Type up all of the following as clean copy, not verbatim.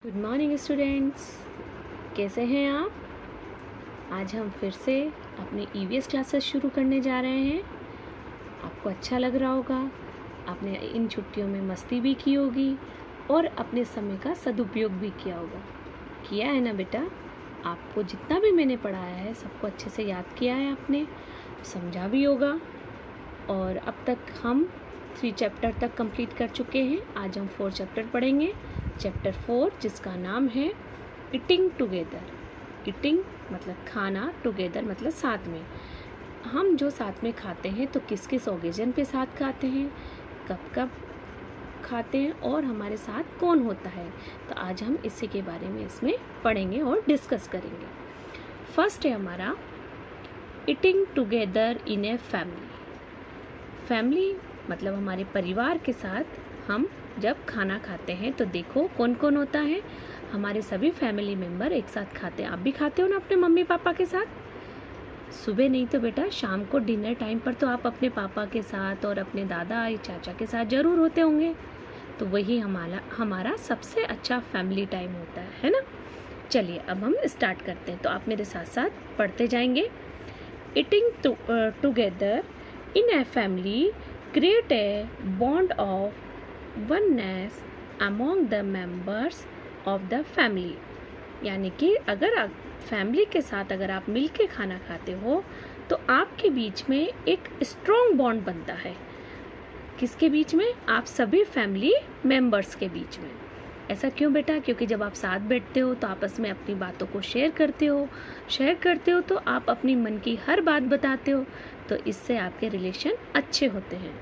Good morning students, कैसे हैं आप। आज हम फिर से अपने ईवीएस क्लासेस शुरू करने जा रहे हैं। आपको अच्छा लग रहा होगा, आपने इन छुट्टियों में मस्ती भी की होगी और अपने समय का सदुपयोग भी किया होगा। किया है ना बेटा। आपको जितना भी मैंने पढ़ाया है सबको अच्छे से याद किया है, आपने समझा भी होगा। और अब तक हम 3 चैप्टर तक कंप्लीट कर चुके हैं। आज हम 4 चैप्टर पढ़ेंगे। चैप्टर 4 जिसका नाम है ईटिंग टुगेदर। ईटिंग मतलब खाना, टुगेदर मतलब साथ में। हम जो साथ में खाते हैं तो किस किस ओकेजन पे साथ खाते हैं, कब कब खाते हैं और हमारे साथ कौन होता है, तो आज हम इसी के बारे में इसमें पढ़ेंगे और डिस्कस करेंगे। फर्स्ट है हमारा eating together in a family. Family मतलब हमारे परिवार के साथ हम जब खाना खाते हैं तो देखो कौन कौन होता है। हमारे सभी फैमिली मेम्बर एक साथ खाते हैं। आप भी खाते हो ना अपने मम्मी पापा के साथ। सुबह नहीं तो बेटा शाम को डिनर टाइम पर तो आप अपने पापा के साथ और अपने दादा या चाचा के साथ ज़रूर होते होंगे। तो वही हमारा सबसे अच्छा फैमिली टाइम होता है ना। चलिए अब हम स्टार्ट करते हैं। तो आप मेरे साथ साथ पढ़ते जाएंगे। Eating together in a family create a bond of oneness among the members of the family। यानी कि अगर आप फैमिली के साथ अगर आप मिल के खाना खाते हो तो आपके बीच में एक स्ट्रॉन्ग बॉन्ड बनता है। किसके बीच में? आप सभी फैमिली मेंबर्स के बीच में। ऐसा क्यों बेटा? क्योंकि जब आप साथ बैठते हो तो आपस में अपनी बातों को शेयर करते हो तो आप अपनी मन की हर बात बताते हो, तो इससे आपके रिलेशन अच्छे होते हैं।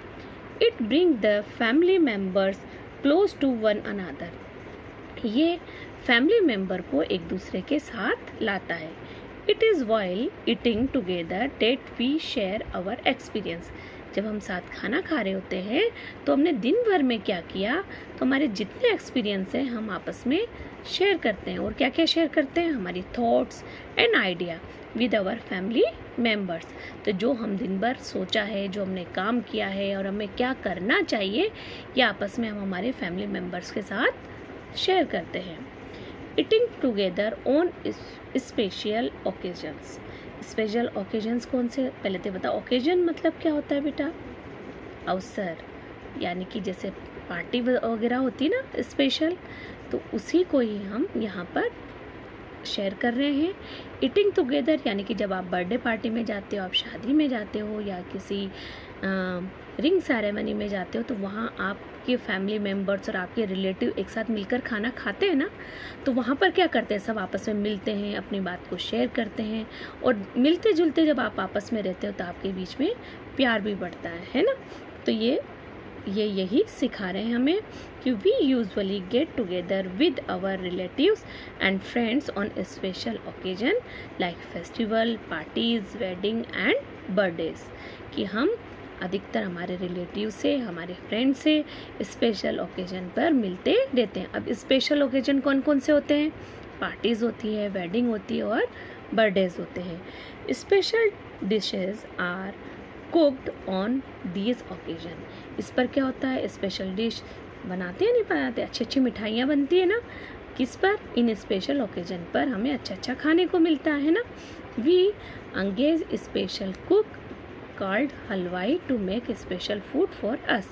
It bring the family members close to one another. ये फैमिली मेम्बर को एक दूसरे के साथ लाता है। It is while eating together that we share our experience. जब हम साथ खाना खा रहे होते हैं तो हमने दिन भर में क्या किया, तो हमारे जितने एक्सपीरियंस हैं हम आपस में शेयर करते हैं। और क्या क्या शेयर करते हैं? हमारी thoughts and idea with our family members. तो जो हम दिन भर सोचा है, जो हमने काम किया है और हमें क्या करना चाहिए, ये आपस में हम हमारे फैमिली मेम्बर्स के साथ शेयर करते हैं। Eating together on special occasions. Special occasions कौन से? पहले तो बता, ओकेजन मतलब क्या होता है बेटा? अवसर, यानी कि जैसे पार्टी वगैरह होती है ना स्पेशल, तो उसी को ही हम यहाँ पर शेयर कर रहे हैं। ईटिंग टुगेदर यानी कि जब आप बर्थडे पार्टी में जाते हो, आप शादी में जाते हो या किसी रिंग सेरेमनी में जाते हो, तो वहाँ आपके फैमिली मेम्बर्स और आपके रिलेटिव एक साथ मिलकर खाना खाते हैं ना, तो वहाँ पर क्या करते हैं? सब आपस में मिलते हैं, अपनी बात को शेयर करते हैं और मिलते जुलते जब आप आपस में रहते हो तो आपके बीच में प्यार भी बढ़ता है ना। तो ये यही सिखा रहे हैं हमें कि we usually get together with our relatives and friends on special occasion like festival, parties, wedding and birthdays. कि हम अधिकतर हमारे रिलेटिव से, हमारे फ्रेंड से स्पेशल ओकेजन पर मिलते रहते हैं। अब स्पेशल ओकेजन कौन कौन से होते हैं? पार्टीज़ होती है, वेडिंग होती है और बर्थडेज होते हैं। Special dishes are cooked on these occasion. इस पर क्या होता है? स्पेशल डिश बनाते हैं, नहीं बनाते? अच्छी अच्छी मिठाइयाँ बनती है ना। किस पर? इन स्पेशल ओकेजन पर हमें अच्छा अच्छा खाने को मिलता है ना। We engage special cook called halwai to make special food for us.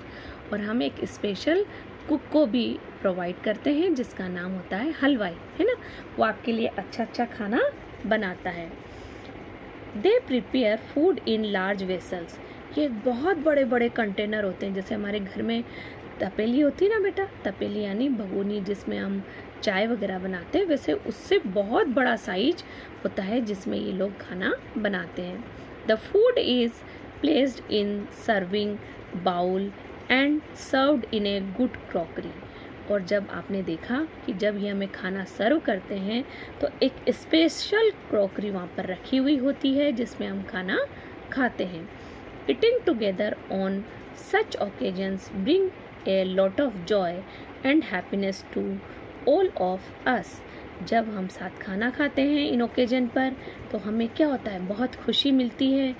और हम एक स्पेशल कुक को भी प्रोवाइड करते हैं जिसका नाम होता है हलवाई, है ना। वो आपके लिए अच्छा अच्छा खाना बनाता है। They prepare food in large vessels. ये बहुत बड़े बड़े कंटेनर होते हैं। जैसे हमारे घर में तपेली होती है ना बेटा, तपेली यानी भगोनी जिसमें हम चाय वगैरह बनाते हैं, वैसे उससे बहुत बड़ा साइज होता है जिसमें ये लोग खाना बनाते हैं। The food is placed in serving bowl and served in a good crockery. और जब आपने देखा कि जब ये हमें खाना सर्व करते हैं तो एक स्पेशल क्रॉकरी वहाँ पर रखी हुई होती है जिसमें हम खाना खाते हैं। Eating together on such occasions bring a lot of joy and happiness to all of us. जब हम साथ खाना खाते हैं इन ओकेजन पर तो हमें क्या होता है? बहुत खुशी मिलती है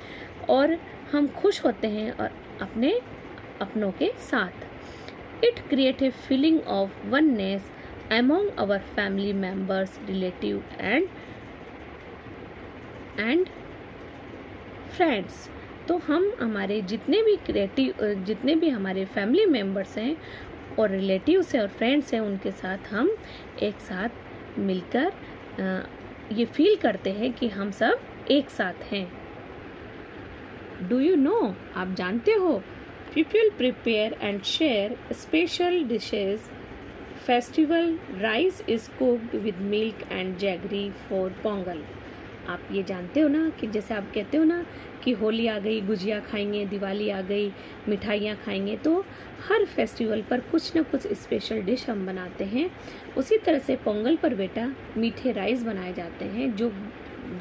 और हम खुश होते हैं और अपने अपनों के साथ। It creates a feeling of oneness among our family members, relative and friends. तो हम हमारे जितने भी हमारे फैमिली मेम्बर्स हैं और रिलेटिव्स हैं और फ्रेंड्स हैं, उनके साथ हम एक साथ मिलकर ये फील करते हैं कि हम सब एक साथ हैं। डू यू नो, आप जानते हो, people prepare and share special dishes festival. Rice is cooked with milk and jaggery for Pongal. आप ये जानते हो ना कि जैसे आप कहते हो ना कि होली आ गई, गुजिया खाएंगे, दिवाली आ गई, मिठाइयाँ खाएंगे, तो हर फेस्टिवल पर कुछ ना कुछ स्पेशल डिश हम बनाते हैं। उसी तरह से पोंगल पर बेटा मीठे राइस बनाए जाते हैं जो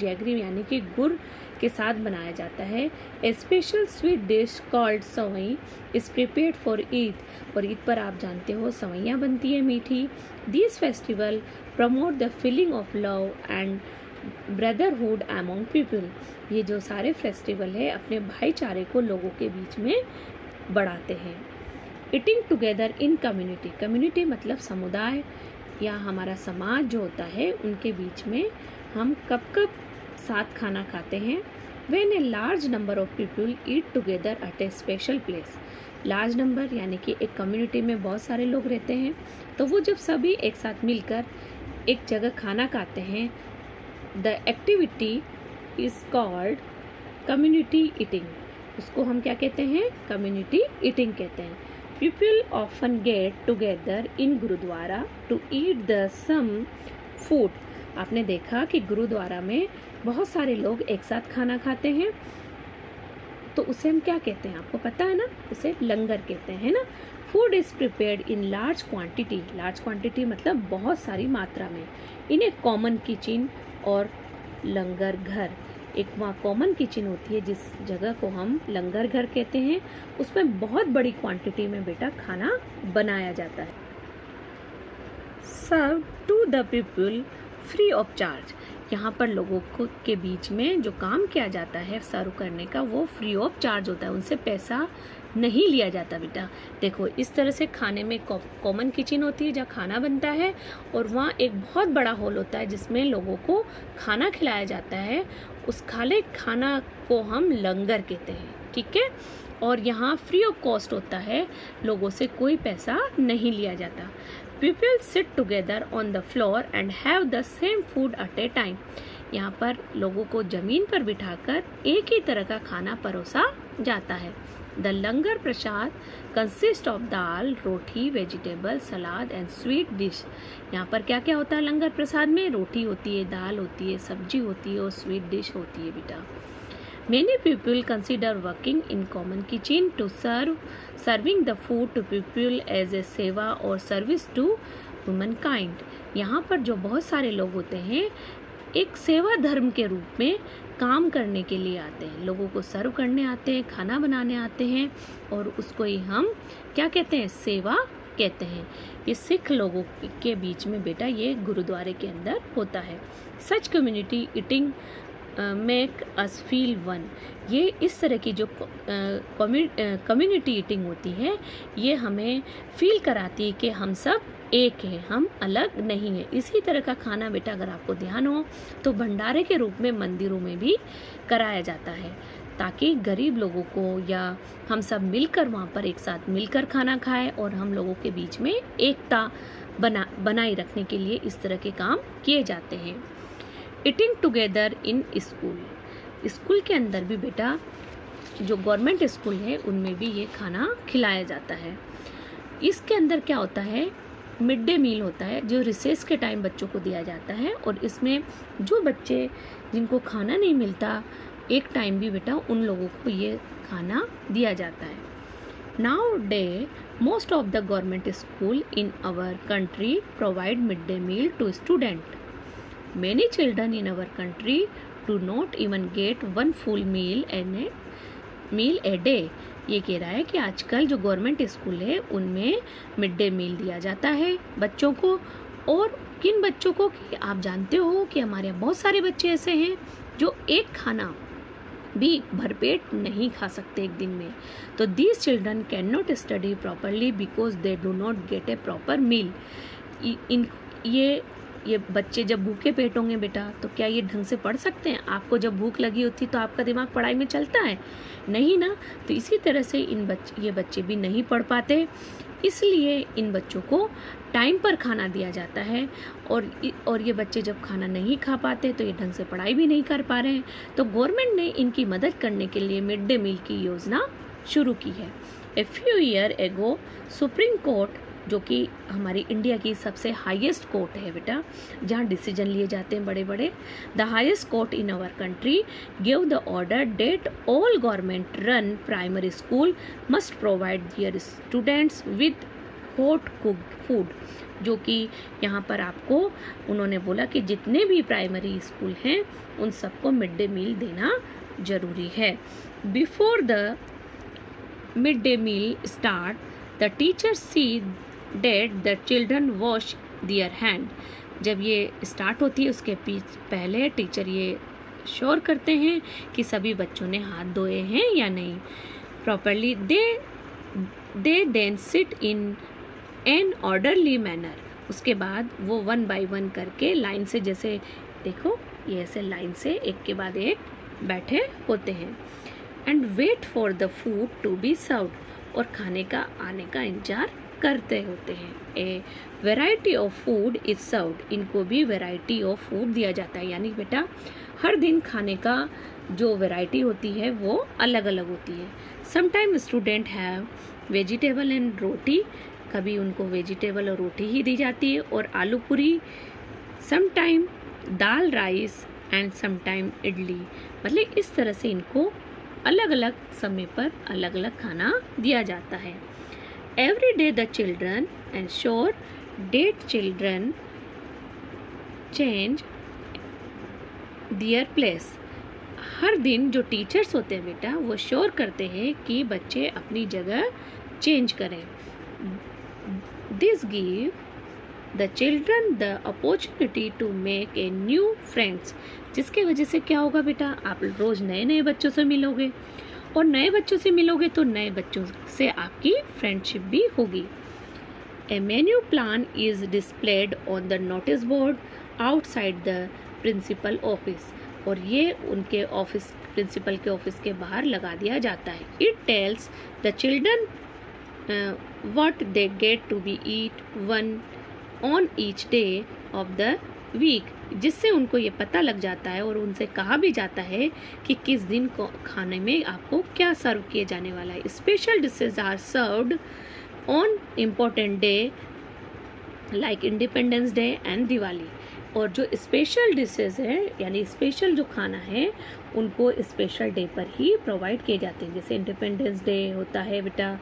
जैगरी यानी कि गुड़ के साथ बनाया जाता है। A special sweet dish called sewai is prepared for Eid. और ईद पर आप जानते हो सवैयाँ बनती है मीठी। This festival promote the feeling of love and brotherhood among people. ये जो सारे फेस्टिवल है अपने भाईचारे को लोगों के बीच में बढ़ाते हैं। Eating together in community. Community मतलब समुदाय या हमारा समाज जो होता है, उनके बीच में हम कब कब साथ खाना खाते हैं। When a large number of people eat together at A special place. Large number यानी कि एक कम्युनिटी में बहुत सारे लोग रहते हैं, तो वो जब सभी एक साथ मिलकर एक जगह खाना खाते हैं, the activity is called community eating. उसको हम क्या कहते हैं? कम्युनिटी ईटिंग कहते हैं। People often get together in gurdwara to eat the same food. आपने देखा कि गुरुद्वारा में बहुत सारे लोग एक साथ खाना खाते हैं, तो उसे हम क्या कहते हैं? आपको पता है ना, उसे लंगर कहते हैं ना। Food is prepared in large quantity. Large quantity मतलब बहुत सारी मात्रा में। इन ए कॉमन किचन और लंगर घर। एक वहाँ कॉमन किचन होती है जिस जगह को हम लंगर घर कहते हैं, उसमें बहुत बड़ी क्वांटिटी में बेटा खाना बनाया जाता है। Serve to the people free of charge. यहाँ पर लोगों को के बीच में जो काम किया जाता है सर्व करने का, वो फ्री ऑफ चार्ज होता है, उनसे पैसा नहीं लिया जाता बेटा। देखो इस तरह से खाने में कॉमन किचन होती है जहाँ खाना बनता है, और वहाँ एक बहुत बड़ा हॉल होता है जिसमें लोगों को खाना खिलाया जाता है। उस खाना को हम लंगर कहते हैं, ठीक है। और यहाँ फ्री ऑफ कॉस्ट होता है, लोगों से कोई पैसा नहीं लिया जाता। People sit together on the floor and have the same food at A time. यहाँ पर लोगों को जमीन पर बिठाकर एक ही तरह का खाना परोसा जाता है। The langar Prasad consist of dal, roti, vegetable, salad and sweet dish. यहाँ पर क्या क्या होता है लंगर प्रसाद में? रोटी होती है, दाल होती है, सब्जी होती है और स्वीट डिश होती है बेटा। Many people consider working in common kitchen to serving the food to people as a सेवा और service to humankind। यहाँ पर जो बहुत सारे लोग होते हैं एक सेवा धर्म के रूप में काम करने के लिए आते हैं, लोगों को सर्व करने आते हैं, खाना बनाने आते हैं, और उसको ही हम क्या कहते हैं? सेवा कहते हैं। ये सिख लोगों के बीच में बेटा ये गुरुद्वारे के अंदर होता है। Such community eating make us feel one. ये इस तरह की जो कम्युनिटी ईटिंग होती है, ये हमें फील कराती है कि हम सब एक हैं, हम अलग नहीं हैं। इसी तरह का खाना बेटा अगर आपको ध्यान हो तो भंडारे के रूप में मंदिरों में भी कराया जाता है, ताकि गरीब लोगों को या हम सब मिलकर वहाँ पर एक साथ मिलकर खाना खाएं, और हम लोगों के बीच में एकता बनाए रखने के लिए इस तरह के काम किए जाते हैं। Eating together in school. School के अंदर भी बेटा जो गवर्नमेंट स्कूल है उनमें भी ये खाना खिलाया जाता है। इसके अंदर क्या होता है? मिड डे मील होता है जो रिसेस के टाइम बच्चों को दिया जाता है, और इसमें जो बच्चे जिनको खाना नहीं मिलता एक टाइम भी बेटा उन लोगों को ये खाना दिया जाता है। Now day most of the government school in our country provide mid day meal to student. Many children in our country do not even get one full meal a day। ये कह रहा है कि आजकल जो गवर्नमेंट स्कूल है उनमें mid day मील दिया जाता है बच्चों को। और किन बच्चों को? कि आप जानते हो कि हमारे यहाँ बहुत सारे बच्चे ऐसे हैं जो एक खाना भी भरपेट नहीं खा सकते एक दिन में। तो these children cannot study properly because they do not get a proper meal। इन ये बच्चे जब भूखे पेट होंगे बेटा, तो क्या ये ढंग से पढ़ सकते हैं? आपको जब भूख लगी होती तो आपका दिमाग पढ़ाई में चलता है? नहीं ना। तो इसी तरह से ये बच्चे भी नहीं पढ़ पाते, इसलिए इन बच्चों को टाइम पर खाना दिया जाता है। और ये बच्चे जब खाना नहीं खा पाते तो ये ढंग से पढ़ाई भी नहीं कर पा रहे हैं। तो गवर्नमेंट ने इनकी मदद करने के लिए मिड डे मील की योजना शुरू की है। A few year ago supreme court, जो कि हमारी इंडिया की सबसे हाईएस्ट कोर्ट है बेटा, जहाँ डिसीजन लिए जाते हैं बड़े बड़े, the highest court in our country give the order that all government run primary school must provide their students with hot cooked food. जो कि यहाँ पर आपको उन्होंने बोला कि जितने भी प्राइमरी स्कूल हैं उन सबको मिड डे मील देना जरूरी है। Before the mid day meal start, the teacher see that the children wash their hand. जब ये स्टार्ट होती है उसके पहले टीचर ये श्योर करते हैं कि सभी बच्चों ने हाथ धोए हैं या नहीं properly. They then sit in an orderly manner. उसके बाद वो 1 बाय 1 करके लाइन से, जैसे देखो ये ऐसे लाइन से एक के बाद एक बैठे होते हैं। And wait for the food to be served, और खाने का आने का इंतजार करते होते हैं। A variety of food is served, इनको भी वेराइटी ऑफ फूड दिया जाता है। यानी बेटा हर दिन खाने का जो वेराइटी होती है वो अलग अलग होती है। Sometime student have vegetable and roti, कभी उनको वेजिटेबल और रोटी ही दी जाती है और आलू पूरी। Sometime dal rice and sometime idli. मतलब इस तरह से इनको अलग अलग समय पर अलग अलग खाना दिया जाता है। Every day the children ensure that children change their place. हर दिन जो टीचर्स होते हैं बेटा वो श्योर करते हैं कि बच्चे अपनी जगह चेंज करें। This give the children the opportunity to make a new friends, जिसके वजह से क्या होगा बेटा, आप रोज नए नए बच्चों से मिलोगे और नए बच्चों से मिलोगे तो नए बच्चों से आपकी फ्रेंडशिप भी होगी। A menu plan is displayed on the notice board outside the principal office, और ये उनके ऑफिस, प्रिंसिपल के ऑफिस के बाहर लगा दिया जाता है। It tells the children what they get to be eat one on each day of the week, जिससे उनको ये पता लग जाता है और उनसे कहा भी जाता है कि किस दिन को खाने में आपको क्या सर्व किए जाने वाला है। Special dishes are served on important day like Independence Day and Diwali, और जो स्पेशल डिशेज है यानी स्पेशल जो खाना है उनको स्पेशल डे पर ही प्रोवाइड किए जाते हैं। जैसे इंडिपेंडेंस डे होता है बेटा,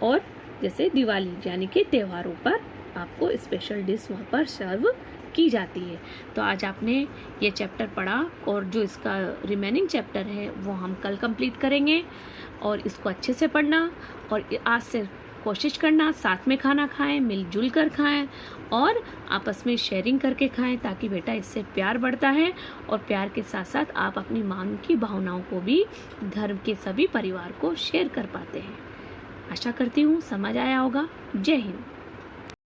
और जैसे दिवाली यानी कि त्योहारों पर आपको स्पेशल डिश वहाँ पर सर्व की जाती है। तो आज आपने ये चैप्टर पढ़ा और जो इसका रिमेनिंग चैप्टर है वो हम कल कंप्लीट करेंगे, और इसको अच्छे से पढ़ना और आज से कोशिश करना साथ में खाना खाएं, मिलजुल कर खाएं और आपस में शेयरिंग करके खाएं, ताकि बेटा इससे प्यार बढ़ता है और प्यार के साथ साथ आप अपनी माँ की भावनाओं को भी घर के सभी परिवार को शेयर कर पाते हैं। आशा करती हूँ समझ आया होगा। जय हिंद।